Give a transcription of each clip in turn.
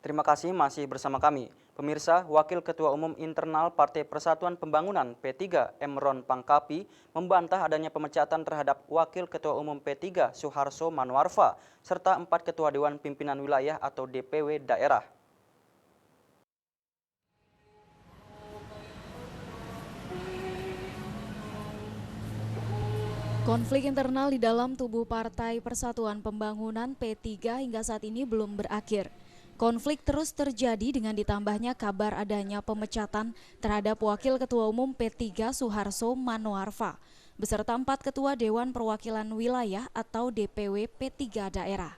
Terima kasih masih bersama kami. Pemirsa, Wakil Ketua Umum Internal Partai Persatuan Pembangunan P3 Emron Pangkapi membantah adanya pemecatan terhadap Wakil Ketua Umum P3 Suharso Manoarfa serta 4 Ketua Dewan Pimpinan Wilayah atau DPW daerah. Konflik internal di dalam tubuh Partai Persatuan Pembangunan P3 hingga saat ini belum berakhir. Konflik terus terjadi dengan ditambahnya kabar adanya pemecatan terhadap Wakil Ketua Umum P3 Suharso Manoarfa beserta 4 Ketua Dewan Perwakilan Wilayah atau DPW P3 daerah.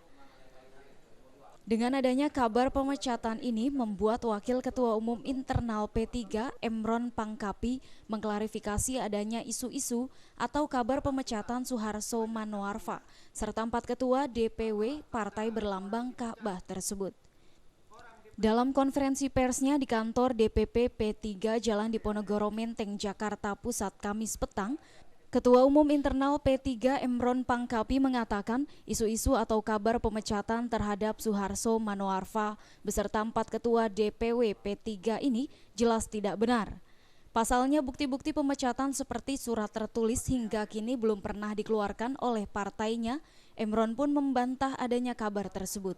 Dengan adanya kabar pemecatan ini membuat Wakil Ketua Umum Internal P3 Emron Pangkapi mengklarifikasi adanya isu-isu atau kabar pemecatan Suharso Manoarfa serta 4 Ketua DPW Partai Berlambang Ka'bah tersebut. Dalam konferensi persnya di kantor DPP P3 Jalan Diponegoro Menteng, Jakarta Pusat Kamis petang, Ketua Umum Internal P3 Emron Pangkapi mengatakan isu-isu atau kabar pemecatan terhadap Suharso Manoarfa beserta 4 Ketua DPW P3 ini jelas tidak benar. Pasalnya bukti-bukti pemecatan seperti surat tertulis hingga kini belum pernah dikeluarkan oleh partainya. Emron pun membantah adanya kabar tersebut.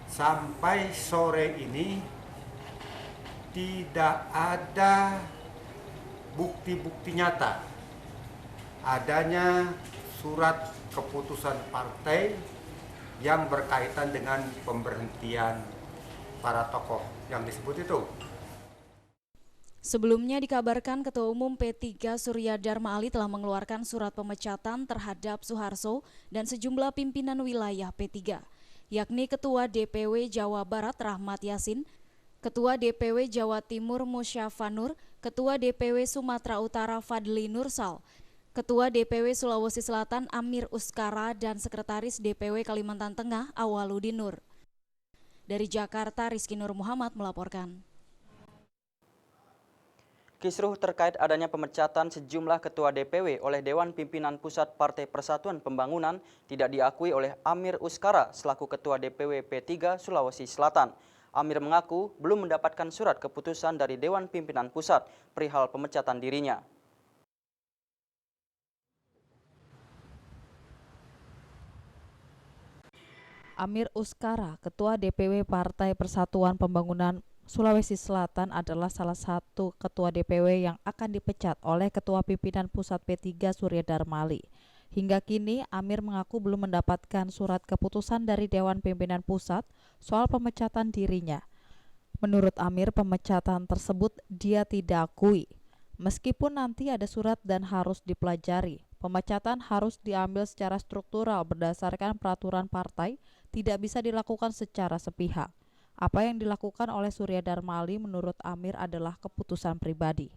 Sampai sore ini tidak ada bukti-bukti nyata adanya surat keputusan partai yang berkaitan dengan pemberhentian para tokoh yang disebut itu. Sebelumnya dikabarkan Ketua Umum P3 Surya Dharma Ali telah mengeluarkan surat pemecatan terhadap Suharso dan sejumlah pimpinan wilayah P3, yakni Ketua DPW Jawa Barat Rahmat Yasin, Ketua DPW Jawa Timur Musyafa Nur, Ketua DPW Sumatera Utara Fadli Nursal, Ketua DPW Sulawesi Selatan Amir Uskara, dan Sekretaris DPW Kalimantan Tengah Awaludin Nur. Dari Jakarta, Rizky Nur Muhammad melaporkan. Kisruh terkait adanya pemecatan sejumlah Ketua DPW oleh Dewan Pimpinan Pusat Partai Persatuan Pembangunan tidak diakui oleh Amir Uskara selaku Ketua DPW P3 Sulawesi Selatan. Amir mengaku belum mendapatkan surat keputusan dari Dewan Pimpinan Pusat perihal pemecatan dirinya. Amir Uskara, Ketua DPW Partai Persatuan Pembangunan Sulawesi Selatan adalah salah satu Ketua DPW yang akan dipecat oleh Ketua Pimpinan Pusat P3 Surya Dharma Ali. Hingga kini, Amir mengaku belum mendapatkan surat keputusan dari Dewan Pimpinan Pusat soal pemecatan dirinya. Menurut Amir, pemecatan tersebut dia tidak akui. Meskipun nanti ada surat dan harus dipelajari, pemecatan harus diambil secara struktural berdasarkan peraturan partai, tidak bisa dilakukan secara sepihak. Apa yang dilakukan oleh Surya Dharma Ali menurut Amir adalah keputusan pribadi.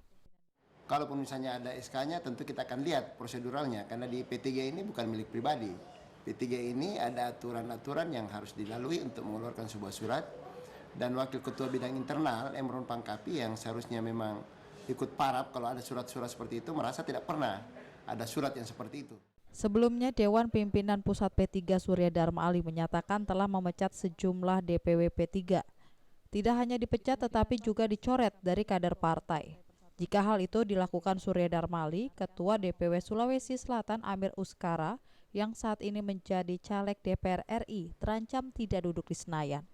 Kalaupun misalnya ada SK-nya, tentu kita akan lihat proseduralnya, karena di P3 ini bukan milik pribadi. P3 ini ada aturan-aturan yang harus dilalui untuk mengeluarkan sebuah surat, dan Wakil Ketua Bidang Internal Emron Pangkapi yang seharusnya memang ikut parab kalau ada surat-surat seperti itu, merasa tidak pernah ada surat yang seperti itu. Sebelumnya, Dewan Pimpinan Pusat P3 Surya Dharma Ali menyatakan telah memecat sejumlah DPW P3. Tidak hanya dipecat tetapi juga dicoret dari kader partai. Jika hal itu dilakukan Surya Dharma Ali, Ketua DPW Sulawesi Selatan Amir Uskara yang saat ini menjadi caleg DPR RI terancam tidak duduk di Senayan.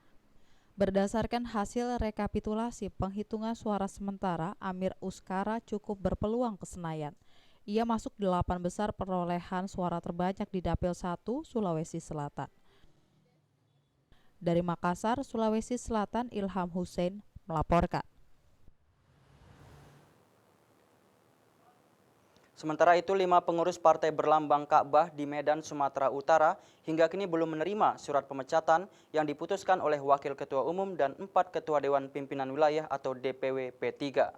Berdasarkan hasil rekapitulasi penghitungan suara sementara, Amir Uskara cukup berpeluang ke Senayan. Ia masuk 8 besar perolehan suara terbanyak di Dapil 1 Sulawesi Selatan. Dari Makassar, Sulawesi Selatan, Ilham Hussein melaporkan. Sementara itu, 5 pengurus Partai Berlambang Ka'bah di Medan, Sumatera Utara hingga kini belum menerima surat pemecatan yang diputuskan oleh Wakil Ketua Umum dan 4 Ketua Dewan Pimpinan Wilayah atau DPW P3.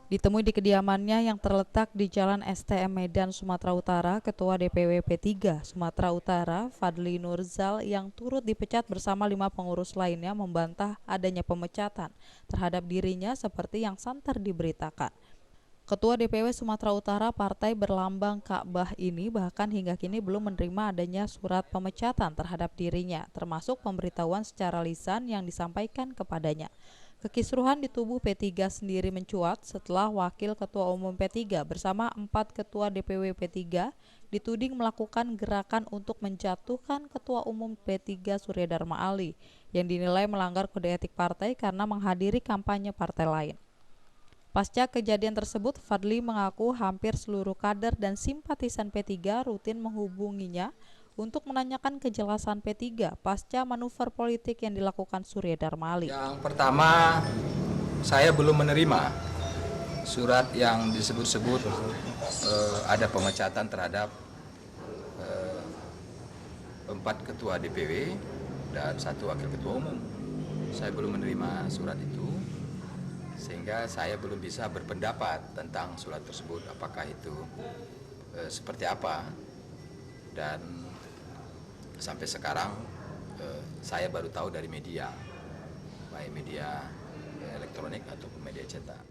Ditemui di kediamannya yang terletak di Jalan STM Medan, Sumatera Utara, Ketua DPW P3 Sumatera Utara, Fadli Nurzal, yang turut dipecat bersama 5 pengurus lainnya membantah adanya pemecatan terhadap dirinya seperti yang santer diberitakan. Ketua DPW Sumatera Utara Partai Berlambang Ka'bah ini bahkan hingga kini belum menerima adanya surat pemecatan terhadap dirinya, termasuk pemberitahuan secara lisan yang disampaikan kepadanya. Kekisruhan di tubuh P3 sendiri mencuat setelah Wakil Ketua Umum P3 bersama 4 Ketua DPW P3 dituding melakukan gerakan untuk menjatuhkan Ketua Umum P3 Surya Dharma Ali yang dinilai melanggar kode etik partai karena menghadiri kampanye partai lain. Pasca kejadian tersebut, Fadli mengaku hampir seluruh kader dan simpatisan P3 rutin menghubunginya untuk menanyakan kejelasan P3 pasca manuver politik yang dilakukan Surya Dharma Ali. Yang pertama, saya belum menerima surat yang disebut-sebut ada pemecatan terhadap 4 ketua DPW dan 1 wakil ketua umum. Saya belum menerima surat itu, sehingga saya belum bisa berpendapat tentang surat tersebut, apakah itu seperti apa. Dan sampai sekarang saya baru tahu dari media, baik media elektronik ataupun media cetak.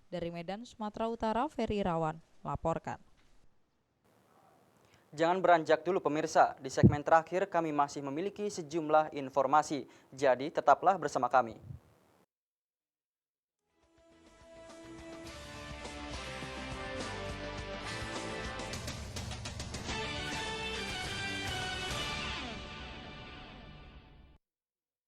Dari Medan, Sumatera Utara, Ferry Irawan melaporkan. Jangan beranjak dulu pemirsa, di segmen terakhir kami masih memiliki sejumlah informasi, jadi tetaplah bersama kami.